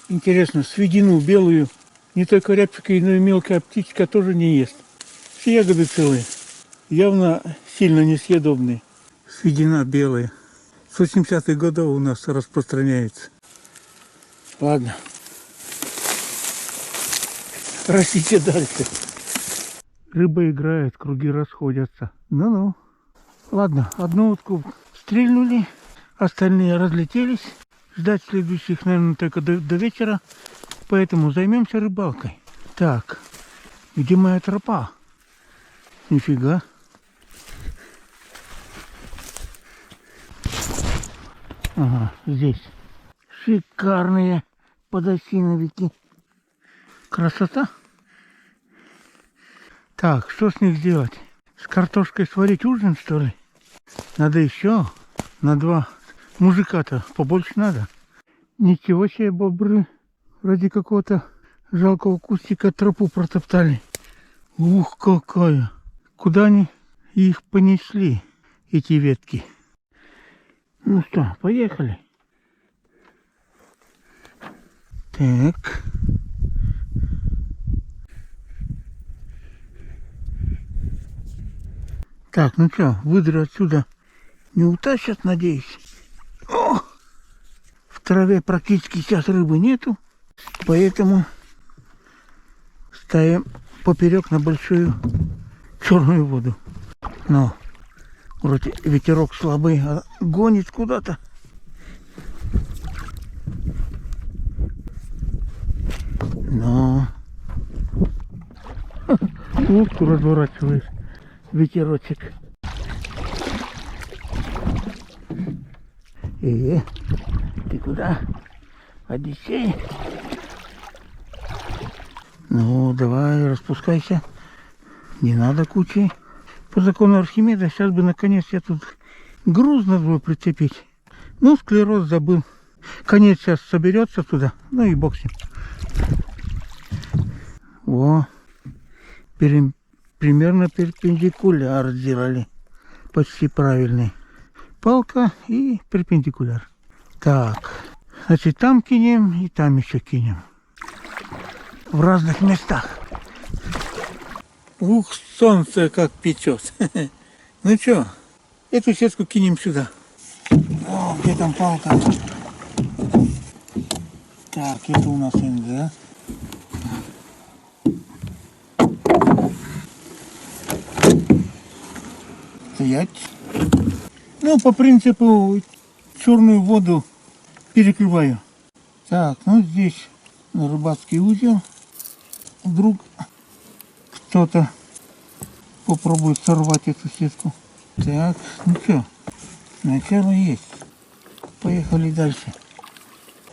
Интересно, свинину белую не только рябчика, но и мелкая птичка тоже не ест. Все ягоды целые. Явно сильно несъедобные. Свинина белая. С 80-х годов у нас распространяется. Ладно. Растите дальше. Рыба играет, круги расходятся. Ну-ну. Ладно, одну утку стрельнули, остальные разлетелись. Ждать следующих, наверное, только до вечера. Поэтому займемся рыбалкой. Так, где моя тропа? Нифига. Ага, здесь. Шикарные подосиновики. Красота. Так, что с них сделать? С картошкой сварить ужин, что ли? Надо еще на 2 мужика-то побольше надо. Ничего себе, бобры. Ради какого-то жалкого кустика тропу протоптали. Ух, какая! Куда они их понесли, эти ветки? Ну что, поехали. Так. Так, ну что, выдры отсюда не утащат, надеюсь. О! В траве практически сейчас рыбы нету, поэтому ставим поперек на большую черную воду. Но вроде ветерок слабый, а гонит куда-то. Но лодку разворачиваешь, ветерочек. Ты куда? Одиссей? Ну, давай, распускайся. Не надо кучей. По закону Архимеда, сейчас бы наконец я тут груз надо было прицепить. Ну, склероз забыл. Конец сейчас соберется туда, ну и бог с ним. О, примерно перпендикуляр сделали. Почти правильный. Палка и перпендикуляр. Так, значит, там кинем и там еще кинем. В разных местах. Ух, солнце как печет. Ну что, эту сетку кинем сюда. О, где там палка? Так, это у нас НГ. Стоять. Ну, по принципу, черную воду перекрываю. Так, ну здесь рыбацкий узел. Вдруг кто-то попробует сорвать эту сетку. Так, ну что, начало есть. Поехали дальше.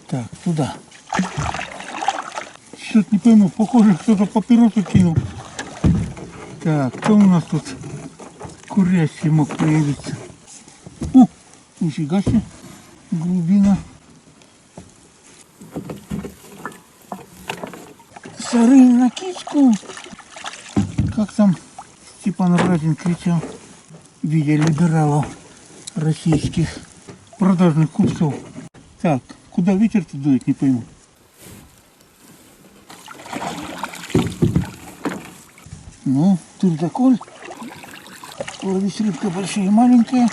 Так, туда. Что-то не пойму, похоже, кто-то папиросу кинул. Так, кто у нас тут курящий мог появиться? О, нифига себе, глубина. Сырым на кичку. Как там Степан Разин кричал, видя либералов российских продажных купцов. Так, куда ветер-то дует, не пойму. Ну, тырдаколь. Ловись рыбка большая и маленькая.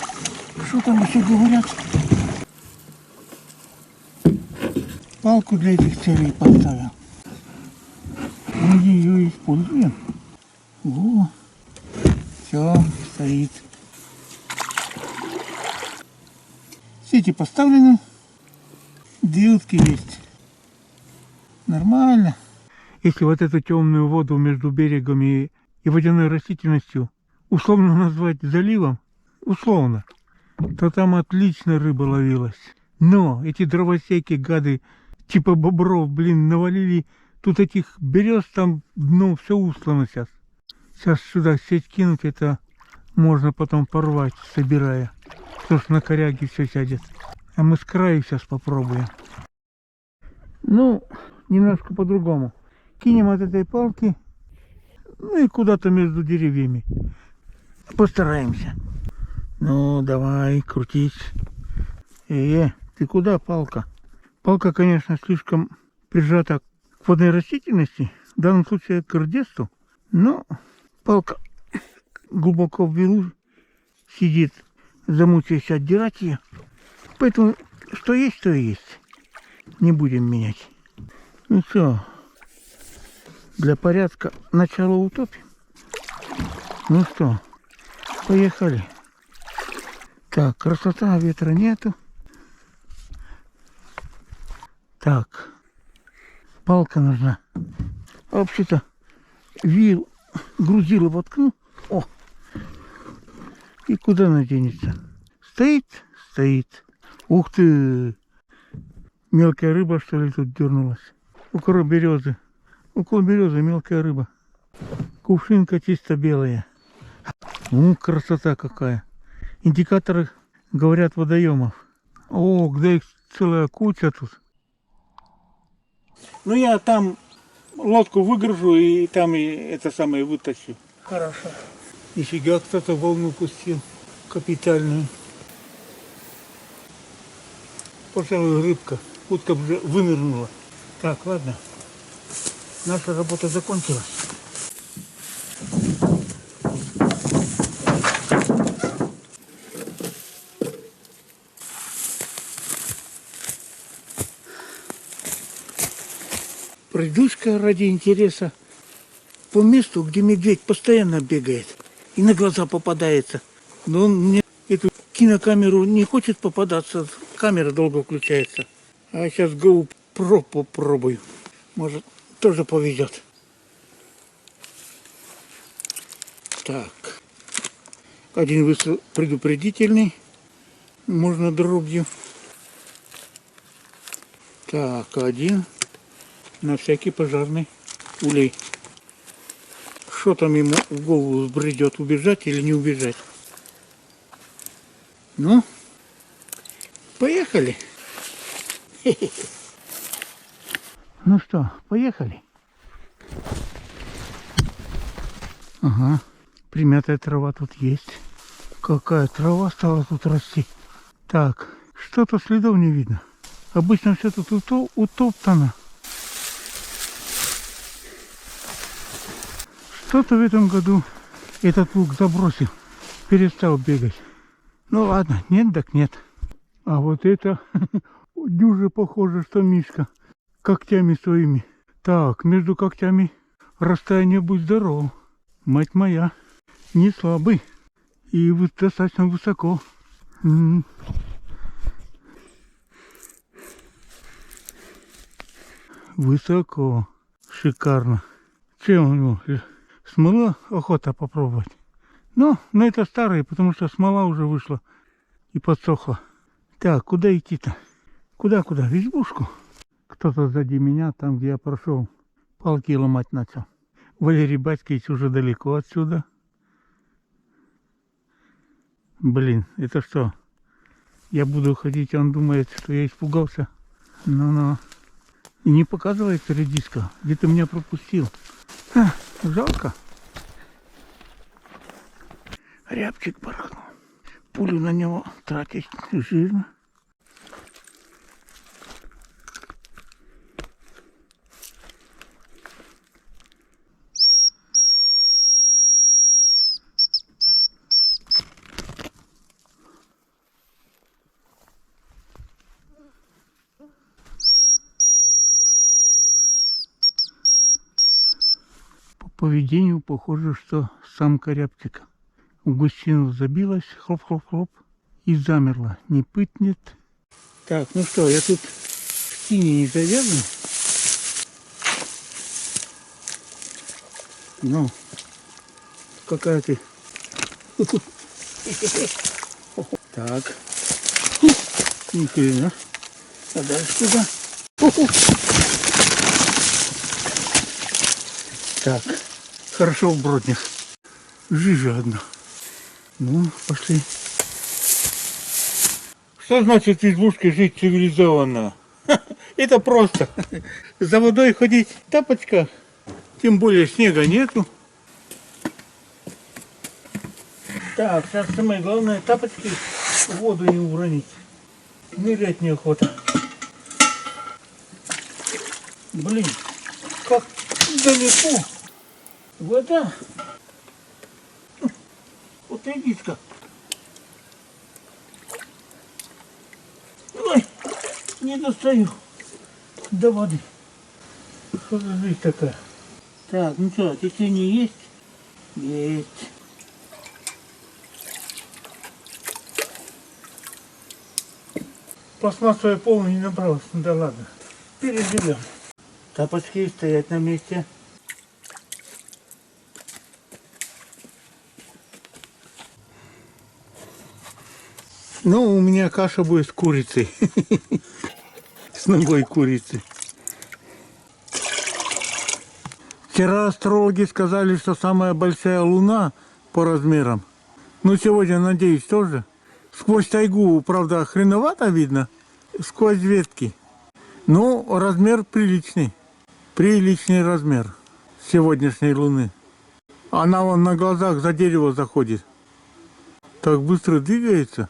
Что там еще говорят? Палку для этих целей поставил. Мы ее используем. О, все, стоит. Сети поставлены. 2 утки есть. Нормально. Если вот эту темную воду между берегом и водяной растительностью условно назвать заливом, условно, то там отлично рыба ловилась. Но эти дровосеки, гады, типа бобров, блин, навалили. Тут этих берез, там дно все услано сейчас. Сейчас сюда сеть кинуть, это можно потом порвать, собирая. Потому что на коряге все сядет. А мы с краю сейчас попробуем. Ну, немножко по-другому. Кинем от этой палки, ну и куда-то между деревьями. Постараемся. Ну, давай, крутись. Ты куда, палка? Палка, конечно, слишком прижата к водной растительности, в данном случае к рдесту, но палка глубоко в белу сидит, замучаясь отдирать ее. Поэтому что есть, то и есть. Не будем менять. Ну что, для порядка начало утопим. Ну что, поехали. Так, красота, ветра нету. Так, палка нужна. А вообще-то вил, грузило воткну. О! И куда она денется? Стоит? Стоит. Ух ты! Мелкая рыба, что ли, тут дернулась. Около березы. Около березы мелкая рыба. Кувшинка чисто белая. Красота какая. Индикаторы, говорят, водоемов. О, да их целая куча тут. Ну я там лодку выгружу и там и это самое вытащу. Хорошо. Нифига, кто-то волну пустил. Капитальную. Пожалуй, рыбка. Утка уже вынырнула. Так, ладно. Наша работа закончилась. Пройдусь-ка ради интереса по месту, где медведь постоянно бегает и на глаза попадается. Но он мне эту кинокамеру не хочет попадаться, камера долго включается. А сейчас GoPro попробую. Может, тоже повезет. Так. Один выстрел предупредительный. Можно дробью. Так, один. На всякий пожарный улей. Что там ему в голову взбредет, убежать или не убежать? Ну, поехали. Ну что, поехали. Ага, примятая трава тут есть. Какая трава стала тут расти. Так, что-то следов не видно. Обычно все тут утоптано. Что-то в этом году этот лук забросил, перестал бегать. Ну ладно, нет так нет. А вот это дюже похоже, что Мишка когтями своими. Так, между когтями расстояние будь здоров. Мать моя, не слабый и достаточно высоко. Высоко, шикарно. Чем у него? Смола охота попробовать. Но это старые, потому что смола уже вышла и подсохла. Так, куда идти-то? Куда? В избушку? Кто-то сзади меня, там, где я прошел, палки ломать начал. Валерий Батькович уже далеко отсюда. Блин, это что? Я буду ходить, он думает, что я испугался. Ну-ну. И не показывается редиска. Где ты меня пропустил? Жалко. Рябчик барахнул. Пулю на него тратить жирно. По поведению похоже, что самка рябчика. В гущину забилась, хлоп-хлоп-хлоп, и замерла. Не пытнет. Так, ну что, я тут в тени не завязан. Ну, какая ты. Так. Ни хрена. А дальше куда? Так, хорошо в броднях. Жижа одна. Ну, пошли. Что значит в избушке жить цивилизованно? Это просто. За водой ходить в тапочках. Тем более снега нету. Так, сейчас самое главное тапочки в воду не уронить. Нырять неохота. Блин, как далеко. Вода. Вот редиска. Ой, не достаю до воды. Что за жизнь такая? Так, ну что, течение есть? Есть. Пластмассовая полная не набралась, ну да ладно. Переживем. Тапочки стоять на месте. Ну, у меня каша будет с курицей. С ногой курицы. Вчера астрологи сказали, что самая большая луна по размерам. Ну, сегодня, надеюсь, тоже. Сквозь тайгу, правда, хреновато видно. Сквозь ветки. Но размер приличный. Приличный размер сегодняшней луны. Она вон на глазах за дерево заходит. Так быстро двигается.